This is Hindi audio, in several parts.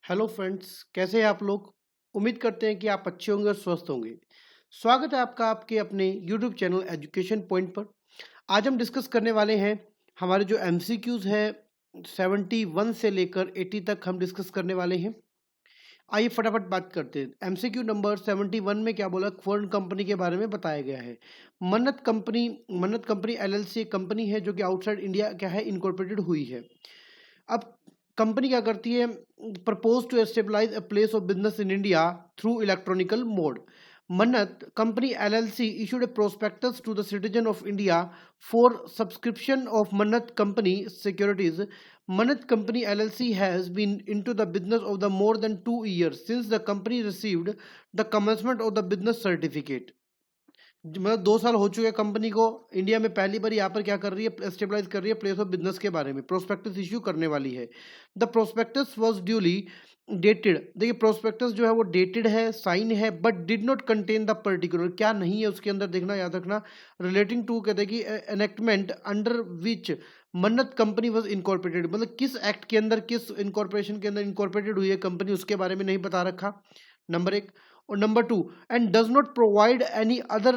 हेलो फ्रेंड्स, कैसे हैं आप लोग। उम्मीद करते हैं कि आप अच्छे होंगे और स्वस्थ होंगे। स्वागत है आपका आपके अपने यूट्यूब चैनल एजुकेशन पॉइंट पर। आज हम डिस्कस करने वाले हैं हमारे जो एमसीक्यूज है 71 से लेकर 80 तक हम डिस्कस करने वाले हैं। आइए फटाफट बात करते हैं। एमसीक्यू नंबर 71 में क्या बोला, फॉरेन कंपनी के बारे में बताया गया है। मन्नत कंपनी एलएलसी एक कंपनी है जो कि आउटसाइड इंडिया क्या है, इनकॉर्पोरेटेड हुई है। अब कंपनी क्या करती है, propose to stabilise a place of business in India through electronical mode. Mannat company LLC issued a prospectus to the citizen of India for subscription of Mannat Company securities. Mannat Company LLC has been into the business of the more than 2 years since the company received the commencement of the business certificate. मतलब 2 साल हो चुके हैं कंपनी को। इंडिया में पहली बार यहाँ पर क्या कर रही है, स्टेबलाइज कर रही है प्लेस ऑफ बिजनेस के बारे में प्रोस्पेक्टस इश्यू करने वाली है। The prospectus was duly dated. देखिए प्रोस्पेक्टस जो है वो डेटेड है, साइन है, but did not contain the particular, क्या नहीं है उसके अंदर देखना, याद रखना। रिलेटिंग टू कहते हैं कि एनेक्टमेंट अंडर विच मन्नत कंपनी वाज इनकॉर्पोरेटेड, मतलब किस एक्ट के अंदर, किस इनकॉर्पोरेशन के अंदर इनकॉर्पोरेटेड हुई है कंपनी, उसके बारे में नहीं बता रखा, नंबर एक। और number two, and does not provide any other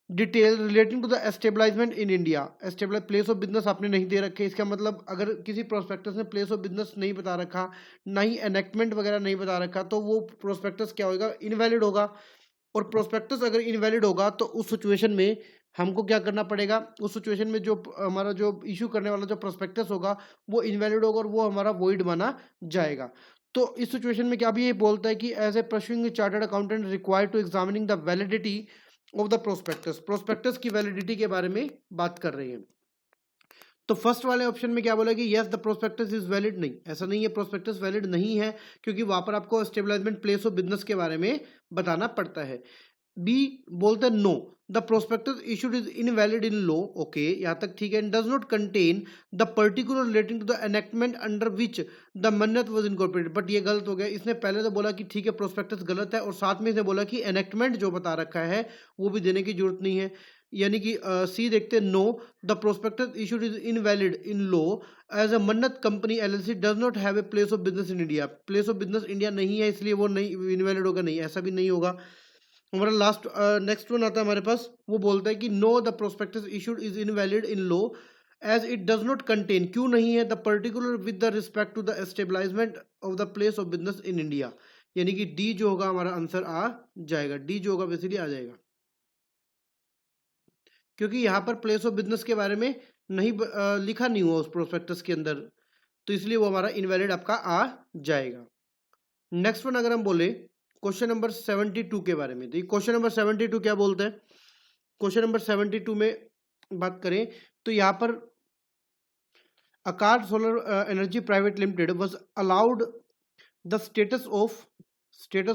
detail relating to the establishment in India. Establish place of business आपने नहीं दे रखे। इसका मतलब अगर किसी प्रोस्पेक्टस ने प्लेस ऑफ बिजनेस नहीं बता रखा, ना ही एनेक्टमेंट वगैरह नहीं बता रखा, तो वो प्रोस्पेक्टस क्या होगा, इनवैलिड होगा। और प्रोस्पेक्टस अगर इनवैलिड होगा तो उस सिचुएशन में हमको क्या करना पड़ेगा, उस सिचुएशन में जो हमारा जो इशू करने वाला जो प्रोस्पेक्टस होगा वो इनवैलिड होगा और वो हमारा वॉइड माना जाएगा। तो इस सिचुएशन में क्या भी ये बोलता है कि as a pursuing chartered accountant required to examining the validity of the prospectus, prospectus की वैलिडिटी के बारे में बात कर रहे हैं। तो फर्स्ट वाले ऑप्शन में क्या बोला कि yes the prospectus is valid, नहीं ऐसा नहीं है, प्रोस्पेक्टस वैलिड नहीं है क्योंकि वहां पर आपको स्टेबलाइजमेंट प्लेस ऑफ बिजनेस के बारे में बताना पड़ता है। बी बोलते हैं no the prospectus issued is invalid in law, okay यहां तक ठीक है। Does not contain the particular relating to the enactment under which the मन्नत वाज इनकॉर्पोरेटेड, बट ये गलत हो गया। इसने पहले तो बोला कि ठीक है प्रोस्पेक्टस गलत है और साथ में इसने बोला कि एनेक्टमेंट जो बता रखा है वो भी देने की जरूरत नहीं है। यानी कि सी देखते हैं, no the prospectus issued is invalid in law as a Mannat company LLC does not have a place of business in India, place of business India नहीं है इसलिए वो नहीं इनवैलिड होगा, नहीं ऐसा भी नहीं होगा। हमारा लास्ट नेक्स्ट वन आता है हमारे पास, वो बोलता है कि no the prospectus issued is invalid in law as it does not contain, क्यों नहीं है, the particular with the respect to the establishment of the place of business in India. यानी कि डी जो होगा हमारा आंसर आ जाएगा, डी जो होगा बेसिकली आ जाएगा, क्योंकि यहाँ पर प्लेस ऑफ बिजनेस के बारे में नहीं लिखा नहीं हुआ उस प्रोस्पेक्टस के अंदर, तो इसलिए वो हमारा इनवैलिड आपका आ जाएगा। नेक्स्ट वन अगर हम बोले क्वेश्चन नंबर 72 के बारे में, तो क्वेश्चन नंबर 72 क्या बोलते हैं, क्वेश्चन नंबर 72 में बात करें तो यहाँ पर Aakar solar energy private limited was allowed the status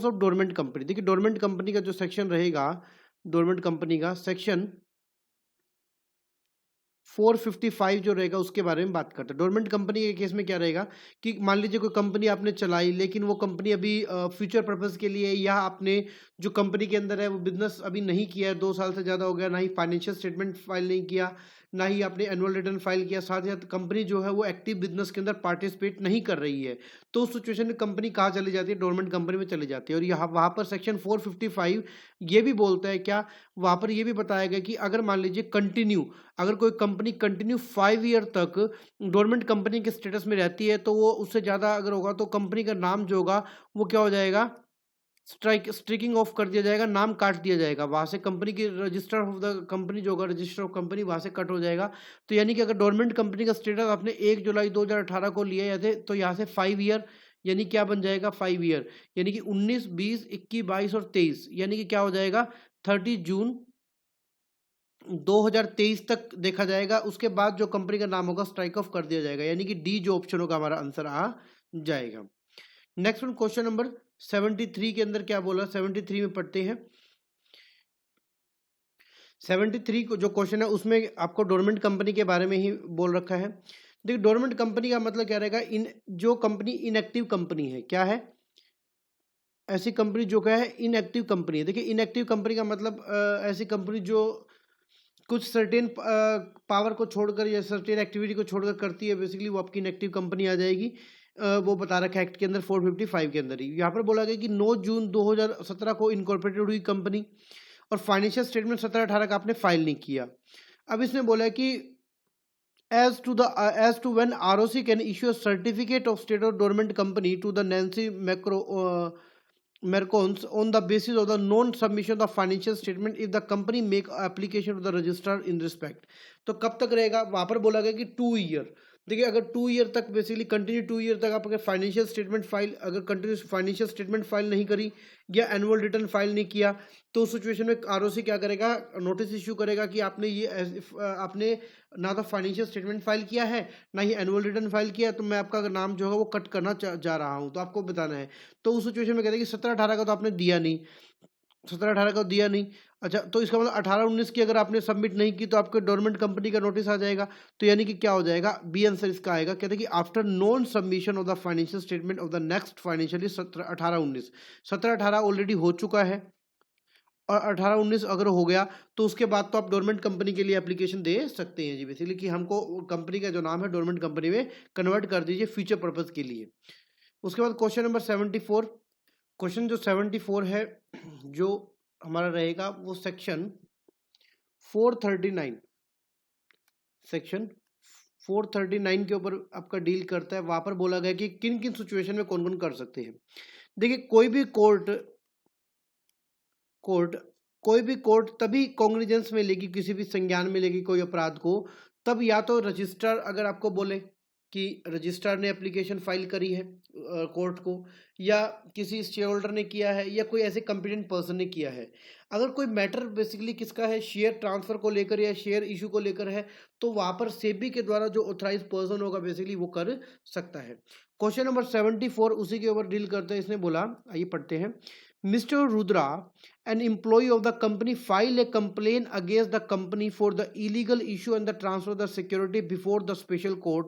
of dormant company. देखिए डोरमेंट कंपनी का जो सेक्शन रहेगा, डोरमेंट कंपनी का सेक्शन 455 जो रहेगा उसके बारे में बात करते हैं। डोरमेंट कंपनी के केस में क्या रहेगा कि मान लीजिए कोई कंपनी आपने चलाई लेकिन वो कंपनी अभी फ्यूचर पर्पस के लिए, या आपने जो कंपनी के अंदर है वो बिजनेस अभी नहीं किया है, 2 साल से ज़्यादा हो गया, ना ही फाइनेंशियल स्टेटमेंट फाइल नहीं किया, ना ही आपने एनुअल रिटर्न फाइल किया, साथ ही साथ कंपनी जो है वो एक्टिव बिजनेस के अंदर पार्टिसिपेट नहीं कर रही है, तो उस सिचुएशन में कंपनी कहाँ चली जाती है, डोरमेंट कंपनी में चली जाती है। और यहाँ वहाँ पर सेक्शन 455 ये भी बोलता है क्या, वहाँ पर ये भी बताया गया कि अगर मान लीजिए कंटिन्यू, अगर कोई कंपनी कंटिन्यू 5 ईयर तक गवर्नमेंट कंपनी के स्टेटस में रहती है तो वो उससे ज़्यादा अगर होगा तो कंपनी का नाम जो होगा वो क्या हो जाएगा, स्ट्रिकिंग ऑफ कर दिया जाएगा, नाम काट दिया जाएगा, वहाँ से कंपनी की रजिस्टर ऑफ द कंपनी जो होगा, रजिस्टर ऑफ कंपनी वहाँ से कट हो जाएगा। तो यानी कि अगर गवर्नमेंट कंपनी का स्टेटस आपने 1 जुलाई 2018 को लिया है तो यहाँ से 5 ईयर यानी क्या बन जाएगा, 5 ईयर यानी कि 19, 20, 21, 22 और 23 यानी कि क्या हो जाएगा 30 जून 2023 तक देखा जाएगा। उसके बाद जो कंपनी का नाम होगा स्ट्राइक ऑफ कर दिया जाएगा, यानी कि डी जो ऑप्शन होगा हमारा आंसर आ जाएगा। नेक्स्ट वन क्वेश्चन नंबर 73 के अंदर क्या बोला, 73 में पढ़ते हैं। 73 को जो क्वेश्चन है उसमें आपको डोरमेंट कंपनी के बारे में ही बोल रखा है। देखिए डोरमेंट कंपनी का मतलब क्या रहेगा, इन जो कंपनी इनएक्टिव कंपनी है, क्या है, ऐसी कंपनी जो क्या है इनएक्टिव कंपनी है। देखिए इनएक्टिव कंपनी का मतलब ऐसी कंपनी जो कुछ सर्टेन पावर को छोड़कर या सर्टेन एक्टिविटी को छोड़कर करती है, बेसिकली वो आपकी इनएक्टिव कंपनी आ जाएगी। वो बता रखा है एक्ट के अंदर 455 के अंदर ही। यहाँ पर बोला गया कि 9 जून 2017 को इनकॉर्पोरेटेड हुई कंपनी और फाइनेंशियल स्टेटमेंट 17-18 का आपने फाइल नहीं किया। अब इसने बोला है कि as to when ROC can issue a certificate of state or dormant company to the Nancy Mercons on the basis of the non-submission of financial statement if the company make application to the registrar in respect। तो कब तक रहेगा, वहां पर बोला गया कि 2 ईयर। देखिए अगर 2 ईयर तक बेसिकली कंटिन्यू 2 ईयर तक आप अगर फाइनेंशियल स्टेटमेंट फाइल, अगर कंटिन्यू फाइनेंशियल स्टेटमेंट फाइल नहीं करी या एनुअल रिटर्न फाइल नहीं किया, तो उस सिचुएशन में आरओसी क्या करेगा, नोटिस इश्यू करेगा कि आपने आपने ना तो फाइनेंशियल स्टेटमेंट फाइल किया है ना ही एनुअल रिटर्न फाइल किया है, तो मैं आपका नाम जो है वो कट करना जा रहा हूँ, तो आपको बताना है। तो उस सिचुएशन में कहते हैं कि 17-18 का तो आपने दिया नहीं, 17-18 का दिया नहीं। अच्छा, तो इसका मतलब 18-19 की अगर आपने सबमिट नहीं की तो आपके डोरमेंट कंपनी का नोटिस आ जाएगा। तो यानी कि क्या हो जाएगा, बी आंसर इसका आएगा। कहते हैं कि after non submission of the financial statement of the next financial 17-18-19, 17-18 already हो चुका है और 18-19 अगर हो गया तो उसके बाद तो आप डोरमेंट कंपनी के लिए एप्लीकेशन दे सकते हैं जी, बेसिकली कि हमको कंपनी का जो नाम है डोरमेंट कंपनी में कन्वर्ट कर दीजिए फ्यूचर पर्पज के लिए। उसके बाद क्वेश्चन नंबर 74, क्वेश्चन जो 74 है जो हमारा रहेगा वो सेक्शन 439, सेक्शन 439 के ऊपर आपका डील करता है। वहां पर बोला गया कि किन किन सिचुएशन में कौन कौन कर सकते हैं। देखिए कोई भी कोर्ट तभी कॉग्निजेंस में लेगी, किसी भी संज्ञान में लेगी कोई अपराध को, तब या तो रजिस्ट्रार अगर आपको बोले कि रजिस्ट्रार ने एप्लीकेशन फाइल करी है कोर्ट को, या किसी शेयर होल्डर ने किया है, या कोई ऐसे कॉम्पिटेंट पर्सन ने किया है। अगर कोई मैटर बेसिकली किसका है, शेयर ट्रांसफर को लेकर या शेयर इशू को लेकर है, तो वहां पर सेबी के द्वारा जो ऑथराइज पर्सन होगा बेसिकली वो कर सकता है। क्वेश्चन नंबर 74 उसी के ऊपर डील करते हैं। इसने बोला, आइए पढ़ते हैं। Mr. Rudra, an employee of the company, filed a complaint against the company for the illegal issue and the transfer of the security before the special court।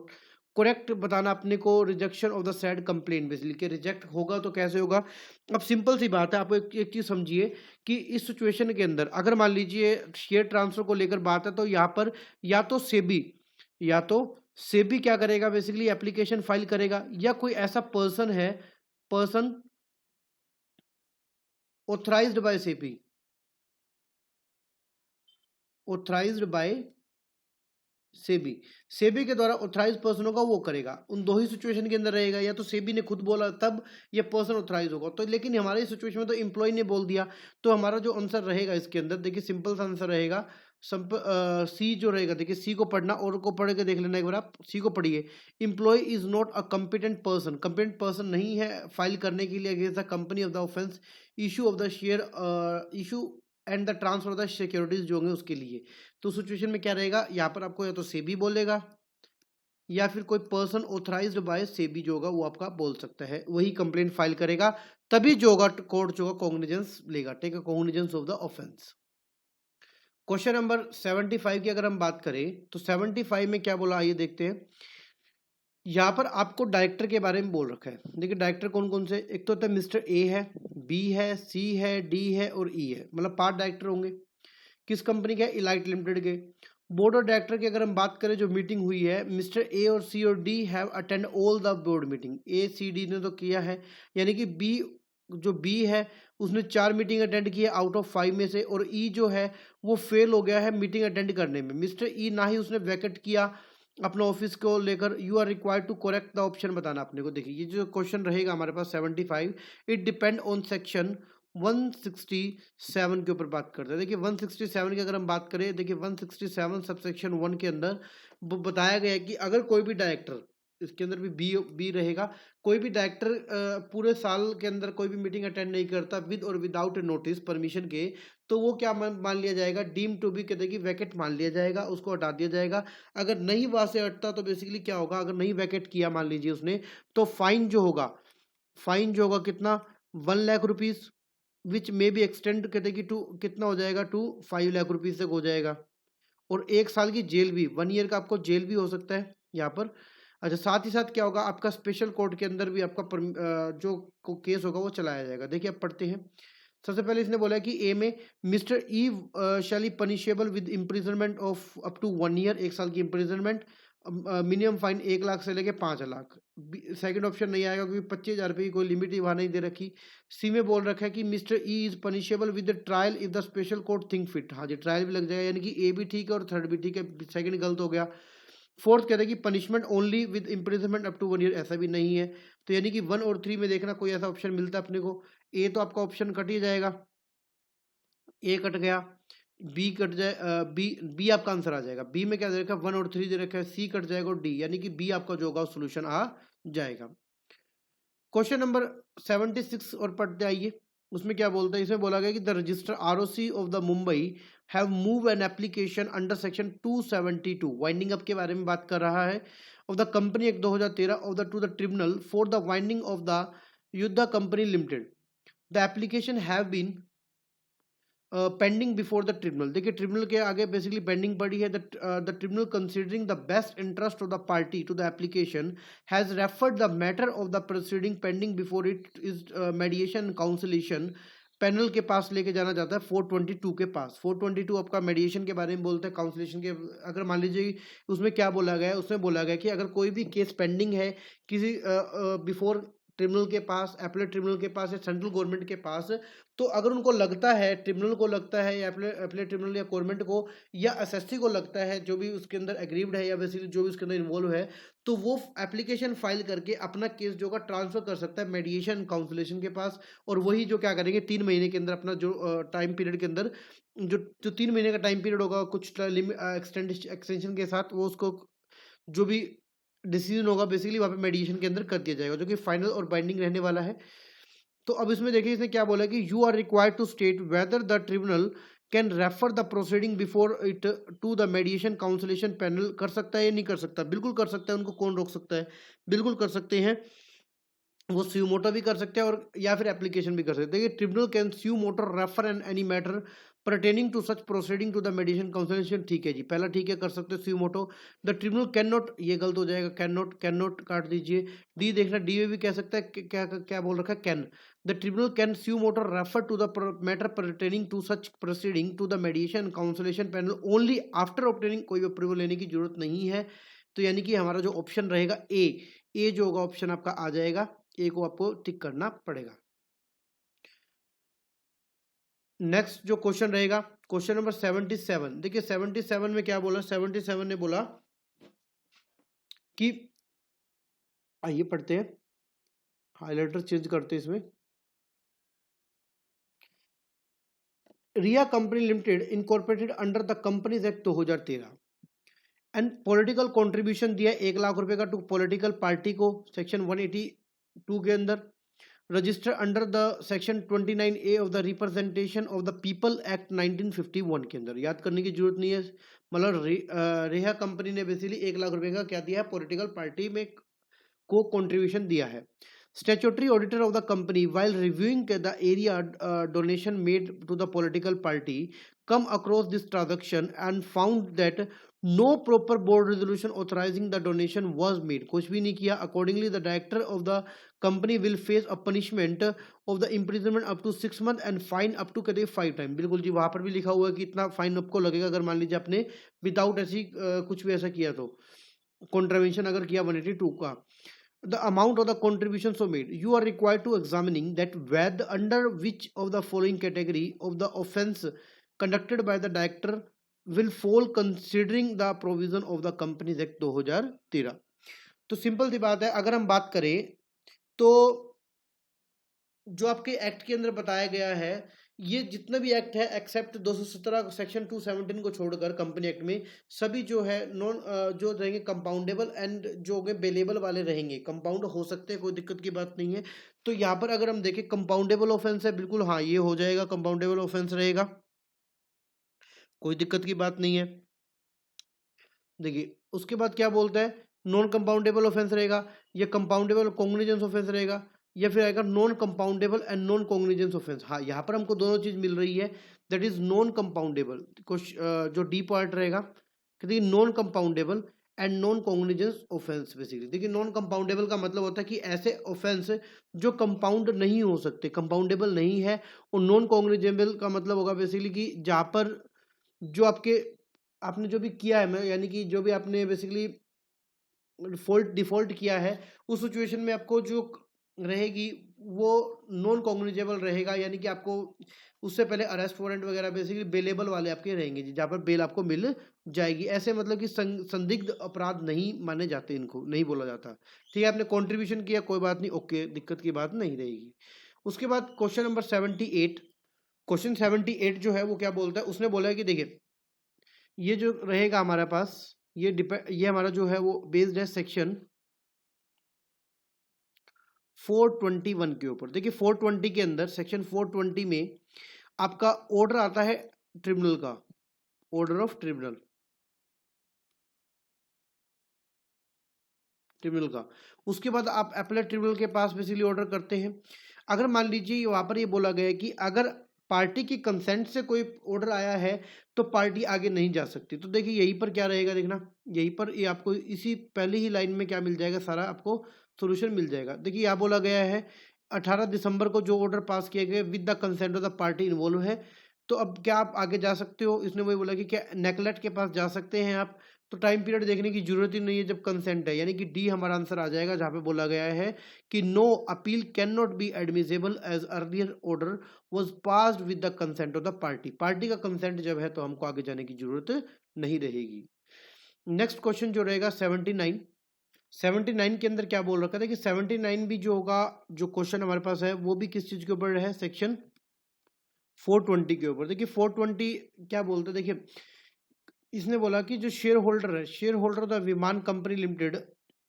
Correct बताना अपने को, rejection of the sad complaint basically कि रिजेक्ट होगा तो कैसे होगा। अब सिंपल सी बात है, आप एक चीज समझिए कि इस सिचुएशन के अंदर अगर मान लीजिए शेयर ट्रांसफर को लेकर बात है, तो यहाँ पर या तो सेबी क्या करेगा, बेसिकली एप्लीकेशन फाइल करेगा, या कोई ऐसा पर्सन है, person authorized by SEBI, SEBI के द्वारा ऑथराइज पर्सन होगा वो करेगा। उन दो ही सिचुएशन के अंदर रहेगा, या तो सेबी ने खुद बोला तब ये पर्सन ऑथराइज होगा। तो लेकिन हमारे सिचुएशन में तो एम्प्लॉय ने बोल दिया, तो हमारा जो आंसर रहेगा इसके अंदर, देखिए सिंपल सा आंसर रहेगा सी जो रहेगा। देखिए सी को पढ़ना और को पढ़ के देख लेना एक बार, आप सी को पढ़िए। Employ is not a competent person नहीं है फाइल करने के लिए against the company of the offence issue of the share issue and the transfer of the securities जो होंगे उसके लिए। तो सिचुएशन में क्या रहेगा, यहाँ पर आपको या तो सेबी बोलेगा या फिर कोई पर्सन ऑथराइज्ड बाय सेबी जो होगा वो आपका बोल सकता है, वही कंप्लेंट फाइल करेगा, तभी जो होगा कोर्ट जो होगा कॉग्निजेंस लेगा, take cognizance of the offence. Question number 75 की अगर हम बात करें तो 75 में क्या बोला, आइए देखते हैं। यहाँ पर आपको डायरेक्टर के बारे में बोल रखा है। देखिए डायरेक्टर कौन कौन से, एक तो होता है मिस्टर ए है, बी है, सी है, डी है और ई है, मतलब 5 डायरेक्टर होंगे। किस कंपनी के, इलाइट लिमिटेड के। बोर्ड ऑफ डायरेक्टर की अगर हम बात करें, जो मीटिंग हुई है, मिस्टर ए और सी और D have attend all the board meeting. A C D ने तो किया है, यानी कि बी जो बी है उसने 4 मीटिंग अटेंड की है आउट ऑफ 5 में से, और ई जो है वो फेल हो गया है मीटिंग अटेंड करने में। मिस्टर ई ना ही उसने वैकेट किया अपना ऑफिस को लेकर। You are required to correct the option बताना अपने को। देखिए ये जो क्वेश्चन रहेगा हमारे पास 75, इट डिपेंड ऑन सेक्शन 167 के ऊपर बात करते हैं। देखिए 167 की अगर हम बात करें, देखिए 167 सबसेक्शन 1 के अंदर बताया गया है कि अगर कोई भी डायरेक्टर, इसके अंदर भी बी रहेगा, कोई भी डायरेक्टर पूरे साल के अंदर कोई भी मीटिंग अटेंड नहीं करता विद और विदाउट नोटिस परमिशन के, तो वो क्या मान लिया जाएगा, डीम टू बी कहते हैं कि वैकेट मान लिया जाएगा, उसको हटा दिया जाएगा। अगर नहीं वहां से हटता तो बेसिकली क्या होगा, अगर नहीं वैकेट किया मान लीजिए उसने, तो फाइन जो होगा कितना, 1 lakh rupees, which may be extend कहते हैं कि टू कितना हो जाएगा, टू 5 लाख रुपीज तक हो जाएगा, और 1 साल की जेल भी, 1 ईयर का आपको जेल भी हो सकता है यहाँ पर। अच्छा, साथ ही साथ क्या होगा, आपका स्पेशल कोर्ट के अंदर भी आपका जो केस होगा वो चलाया जाएगा। देखिए अब पढ़ते हैं। सबसे पहले इसने बोला कि ए में mister E shall be punishable with imprisonment of up to 1 year, 1 साल की इम्प्रिजनमेंट, मिनिमम फाइन 1 लाख से लेके 5 लाख। सेकंड ऑप्शन नहीं आएगा क्योंकि 25,000 रुपये की कोई लिमिट ही वहाँ नहीं दे रखी। सी में बोल रखा है कि mister E is punishable with the trial if the special court think fit. हाँ जी, ट्रायल भी लग जाएगा, यानी कि ए भी ठीक है और थर्ड भी ठीक है, सेकंड गलत हो गया। फोर्थ कहता है कि punishment only with imprisonment up to 1 year, ऐसा भी नहीं है। तो यानी कि 1 और 3 में देखना कोई ऐसा ऑप्शन मिलता है अपने को। ए तो आपका ऑप्शन कट ही जाएगा, ए कट गया, बी कट जाए, बी आपका आंसर आ जाएगा। बी में क्या दे रखा है, 1 और 3 दे रखा है, सी कट जाएगा और डी, यानी कि बी आपका जो होगा सोल्यूशन आ जाएगा। क्वेश्चन नंबर 76 और पढ़ते आइए, उसमें क्या बोलता है, इसमें बोला गया कि the register ROC of the Mumbai have move an application under section 272 winding up के बारे में बात कर रहा है of the company act 2013 of the to the tribunal for the winding of the Yuddha company limited. The application have been pending before the tribunal. देखिए ट्रिब्यूनल के आगे बेसिकली पेंडिंग पड़ी है। The tribunal considering the best interest of the party to the application has referred the matter of the proceeding pending before it is मेडिएशन conciliation panel के पास लेके जाना जाता है 422 के पास। 422 आपका मेडिएशन के बारे में बोलते हैं, काउंसिलेशन के। अगर मान लीजिए उसमें क्या बोला गया है, उसमें बोला गया कि अगर कोई भी केस पेंडिंग है किसी बिफोर ट्रिब्यूनल के पास, एपलेट ट्रिब्यूनल के पास या सेंट्रल गवर्नमेंट के पास, तो अगर उनको लगता है, ट्रिब्यूनल को लगता है या एपलेट ट्रिब्यूनल या गवर्नमेंट को या एसएससी को लगता है, जो भी उसके अंदर एग्रीव्ड है या बेसिकली जो भी उसके अंदर इन्वॉल्व है, तो वो एप्लीकेशन फाइल करके अपना केस जो का ट्रांसफर कर सकता है मेडिएशन काउंसिलेशन के पास। और वही जो क्या करेंगे 3 महीने के अंदर अपना जो टाइम पीरियड के अंदर जो 3 महीने का टाइम पीरियड होगा कुछ एक्सटेंशन के साथ, वो उसको जो भी डिसीजन होगा बेसिकली वहाँ पे मेडिएशन के अंदर कर दिया जाएगा, जो कि फाइनल और बाइंडिंग रहने वाला है। तो अब इसमें देखिए इसने क्या बोला कि you are required to state whether the tribunal can refer the proceeding before it to the mediation conciliation panel. कर सकता है या नहीं कर सकता? बिल्कुल कर सकता है, उनको कौन रोक सकता है? बिल्कुल कर सकते हैं, वो स्यू मोटर भी कर सकते हैं और या फिर एप्लीकेशन भी कर सकते हैं। Tribunal can suo motu refer an any matter pertaining to such proceeding to the mediation conciliation. ठीक है जी, पहला ठीक है, कर सकते हैं suo motu. The tribunal can not, ये गलत हो जाएगा, कैन नॉट काट दीजिए। डी देखना, डी में भी कह सकता है, क्या क्या बोल रखा है, can. The tribunal can suo motu refer to the matter pertaining to such proceeding to the mediation conciliation panel only after obtaining. कोई अप्रूवल लेने की जरूरत नहीं है। तो यानी कि हमारा जो ऑप्शन रहेगा ए जो होगा ऑप्शन आपका आ जाएगा, ए को आपको टिक करना पड़ेगा। नेक्स्ट जो क्वेश्चन रहेगा क्वेश्चन नंबर 77। देखिए 77 में क्या बोला, 77 ने बोला कि आइए पढ़ते हैं, हाइलाइटर चेंज करते हैं इसमें। Riya company limited incorporated under the companies act 2013 and political contribution दिया 1 लाख रुपए का टू पॉलिटिकल पार्टी को सेक्शन 182 के अंदर। Register under the section 29A of the representation of the people act 1951 के अंदर। याद करने की जरूरत नहीं है, मतलब रेहा कंपनी ने बेसिकली 1 लाख रुपए का क्या दिया है, पॉलिटिकल पार्टी में को कंट्रीब्यूशन दिया है। Statutory auditor of the company while reviewing the area donation made to the political party come across this transaction and found that no proper board resolution authorising the donation was made. कुछ भी नहीं किया। Accordingly the director of the company will face a punishment of the imprisonment up to 6 month and fine up to कहते 5 टाइम। बिल्कुल जी, वहां पर भी लिखा हुआ है कि इतना फाइन आपको लगेगा अगर मान लीजिए आपने विदाउट ऐसी कुछ भी ऐसा किया, तो कॉन्ट्रावेंशन अगर किया 182 का। The amount of the contributions so made, you are required to examining that whether under which of the following category of the offence conducted by the director will fall considering the provision of the Companies Act 2013। तो सिंपल सी बात है, अगर हम बात करें तो जो आपके एक्ट के अंदर बताया गया है, ये जितना भी एक्ट है एक्सेप्ट 217 सेक्शन 217 को छोड़कर कंपनी एक्ट में सभी जो है नॉन जो रहेंगे कंपाउंडेबल एंड जो होंगे बेलेबल वाले रहेंगे। कंपाउंड हो सकते हैं, कोई दिक्कत की बात नहीं है। तो यहाँ पर अगर हम देखें कंपाउंडेबल ऑफेंस है, बिल्कुल हाँ ये हो जाएगा, कंपाउंडेबल ऑफेंस रहेगा, कोई दिक्कत की बात नहीं है। देखिए उसके बाद क्या बोलता है, नॉन कंपाउंडेबल ऑफेंस रहेगा या कंपाउंडेबल कॉग्निजेंस ऑफेंस रहेगा या फिर आएगा non compoundable and non cognizance offence. हाँ यहाँ पर हमको दोनों चीज मिल रही है, दैट इज नॉन कंपाउंडेबल। जो डी पॉइंट रहेगा देखिए non compoundable and non cognizance offence. Basically देखिए नॉन कंपाउंडेबल का मतलब होता है कि ऐसे ऑफेंस जो कंपाउंड नहीं हो सकते, कंपाउंडेबल नहीं है। और नॉन कॉग्निजेबल का मतलब होगा बेसिकली कि जहाँ पर जो आपने जो भी किया है, यानी कि जो भी आपने बेसिकली डिफॉल्ट किया है, उस सिचुएशन में आपको जो रहेगी वो नॉन कॉग्निजेबल रहेगा, यानी कि आपको उससे पहले अरेस्ट वारंट वगैरह बेसिकली बेलेबल वाले आपके रहेंगे जी, जहाँ पर बेल आपको मिल जाएगी। ऐसे मतलब कि संदिग्ध अपराध नहीं माने जाते, इनको नहीं बोला जाता। ठीक है, आपने कॉन्ट्रीब्यूशन किया कोई बात नहीं, ओके, दिक्कत की बात नहीं रहेगी। उसके बाद क्वेश्चन नंबर 78, क्वेश्चन 78 जो है वो क्या बोलता है, उसने बोला है कि देखिए ये जो रहेगा हमारे पास, ये हमारा जो है वो बेस्ड है सेक्शन 421 के ऊपर। देखिए 420 के अंदर, सेक्शन 420 में आपका ऑर्डर आता है ट्रिब्यूनल का, ऑर्डर ऑफ ट्रिब्यूनल का। उसके बाद आप अपीलेट ट्रिब्यूनल के पास बेसिकली ऑर्डर करते हैं। अगर मान लीजिए वहां पर ये बोला गया है कि अगर पार्टी की कंसेंट से कोई ऑर्डर आया है तो पार्टी आगे नहीं जा सकती, तो देखिए यहीं पर क्या रहेगा, देखना यहीं पर ये आपको इसी पहली ही लाइन में क्या मिल जाएगा, सारा आपको सोल्यूशन मिल जाएगा। देखिए यहाँ बोला गया है 18 दिसंबर को जो ऑर्डर पास किए गए with the consent of the party involve है, तो अब क्या आप आगे जा सकते हो, इसने वही बोला कि क्या नेकलेट के पास जा सकते हैं आप, तो टाइम पीरियड देखने की जरूरत ही नहीं है जब कंसेंट है, यानी कि डी हमारा आंसर आ जाएगा, जहां पे बोला गया है कि no appeal can not be admissible as earlier order was passed with the consent of the party. Party का कंसेंट जब है तो हमको आगे जाने की जरूरत नहीं रहेगी। नेक्स्ट क्वेश्चन जो रहेगा 79 के अंदर क्या बोल रखा था कि 79 भी जो होगा, जो क्वेश्चन हमारे पास है वो भी किस चीज के ऊपर है, सेक्शन 420 के ऊपर। देखिए 420 क्या बोलते हैं, देखिए इसने बोला कि जो शेयर होल्डर है, शेयर होल्डर द विमान कंपनी लिमिटेड,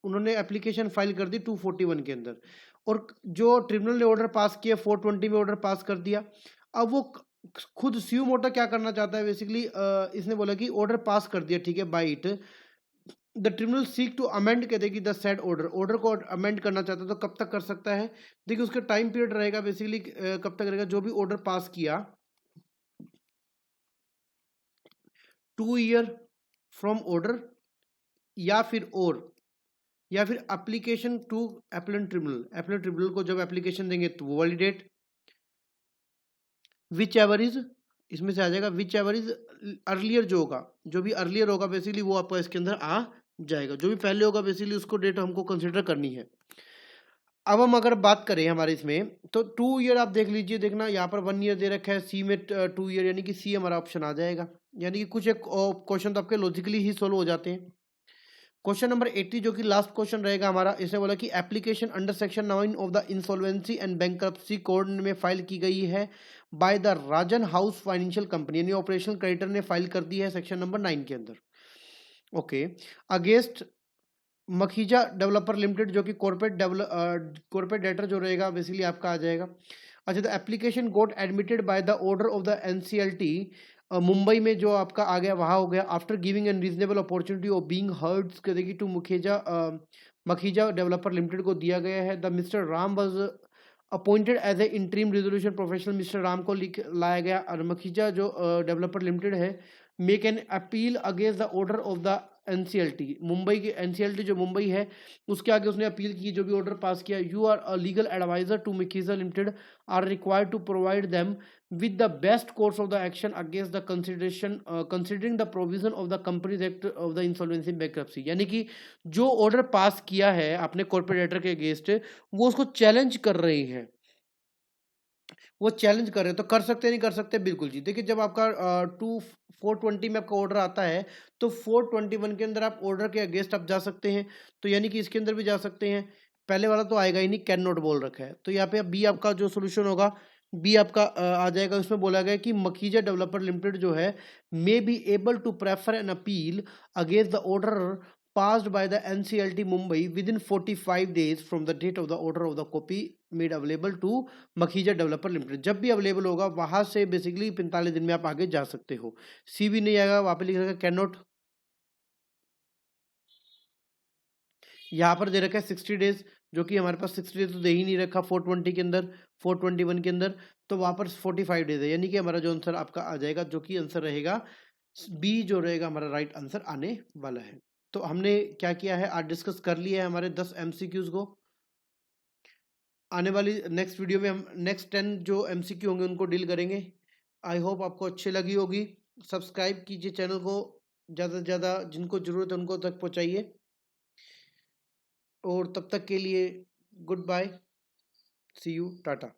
उन्होंने एप्लीकेशन फाइल कर दी 241 के अंदर, और जो ट्रिब्यूनल ने ऑर्डर पास किया 420 में ऑर्डर पास कर दिया। अब वो खुद स्यू मोटा क्या करना चाहता है बेसिकली, इसने बोला कि ऑर्डर पास कर दिया, ठीक है, by it the tribunal seek to amend, कहते कि द सेड ऑर्डर, ऑर्डर को अमेंड करना चाहता है तो कब तक कर सकता है। देखिए उसका टाइम पीरियड रहेगा बेसिकली कब तक रहेगा, जो भी ऑर्डर पास किया 2 ईयर फ्रॉम ऑर्डर, या फिर एप्लीकेशन टू अपीलेट ट्रिब्यूनल को जब एप्लीकेशन देंगे तो वो वैलिडेट, विच एवर इज, इसमें से आ जाएगा विच एवर इज अर्लियर, जो होगा, जो भी अर्लियर होगा बेसिकली वो आपका इसके अंदर आ जाएगा, जो भी पहले होगा बेसिकली उसको डेट हमको कंसिडर करनी है। अब हम अगर बात करें हमारे इसमें, तो 2 ईयर आप देख लीजिए, देखना यहाँ पर 1 ईयर दे रखा है, सी में 2 ईयर, यानी कि सी हमारा ऑप्शन आ जाएगा। यानी कि कुछ एक क्वेश्चन तो आपके लॉजिकली ही सोल्व हो जाते हैं। क्वेश्चन नंबर 80 जो कि लास्ट क्वेश्चन रहेगा हमारा, इसने बोला कि application under section 9 of the insolvency and bankruptcy code में फाइल की गई है by the Rajan house financial company, यानी ऑपरेशनल क्रेडिटर ने फाइल कर दी है सेक्शन नंबर 9 के अंदर, okay, against Makhija developer limited, जो कि कॉर्पोरेट डेटर जो रहेगा बेसिकली आपका आ जाएगा। अच्छा, the application got admitted by the order of the NCLT, Mumbai में जो आपका आ गया वहाँ हो गया, after giving an reasonable opportunity of being heard करेगी टू मखीजा डेवलपर लिमिटेड को दिया गया है। The mister Ram was appointed as a interim resolution professional, mister Ram को लाया गया, और मखीजा जो डेवलपर लिमिटेड है make an appeal against the order of the NCLT, Mumbai की एनसीएलटी जो मुंबई है उसके आगे उसने अपील की, जो भी ऑर्डर पास किया। You are a legal adviser to Makhija limited are required to provide them with the best course of the action against the considering the provision of the Companies Act of the Insolvency and Bankruptcy, यानी कि जो ऑर्डर पास किया है अपने कॉर्पोरेटर के अगेंस्ट वो उसको चैलेंज कर रही है, वो चैलेंज कर रहे हैं, तो कर सकते नहीं कर सकते, बिल्कुल जी। देखिए जब आपका 420 में आपका ऑर्डर आता है तो 421 के अंदर आप ऑर्डर के अगेंस्ट आप जा सकते हैं, तो यानी कि इसके अंदर भी जा सकते हैं। पहले वाला तो आएगा ही नहीं, कैन नॉट बोल रखा है, तो यहाँ पे बी आपका जो सोल्यूशन होगा बी आपका आ जाएगा। उसमें बोला गया कि मखीजा डेवलपर लिमिटेड जो है may be able to prefer an appeal against the order passed by the NCLT Mumbai within 45 days from the date of the order of the copy made available to Makhija developer limited, जब भी अवेलेबल होगा वहां से बेसिकली 45 दिन में आप आगे जा सकते हो। सी भी नहीं आएगा, वहां पे लिख रखा है कैन नॉट, यहाँ पर दे रखा है 60 डेज, जो कि हमारे पास 60 डेज तो दे ही नहीं रखा 420 के अंदर, 421 के अंदर, तो वहां पर 45 डेज है, यानी कि हमारा जो आंसर आपका आ जाएगा, जो कि आंसर रहेगा बी, जो रहेगा हमारा राइट आंसर आने वाला है। तो हमने क्या किया है, आज डिस्कस कर लिया है हमारे 10 एमसीक्यूज को। आने वाली नेक्स्ट वीडियो में हम नेक्स्ट 10 जो एमसीक्यू होंगे उनको डील करेंगे। आई होप आपको अच्छी लगी होगी। सब्सक्राइब कीजिए चैनल को, ज़्यादा से ज़्यादा जिनको ज़रूरत है उनको तक पहुँचाइए। और तब तक के लिए goodbye, see you, Tata.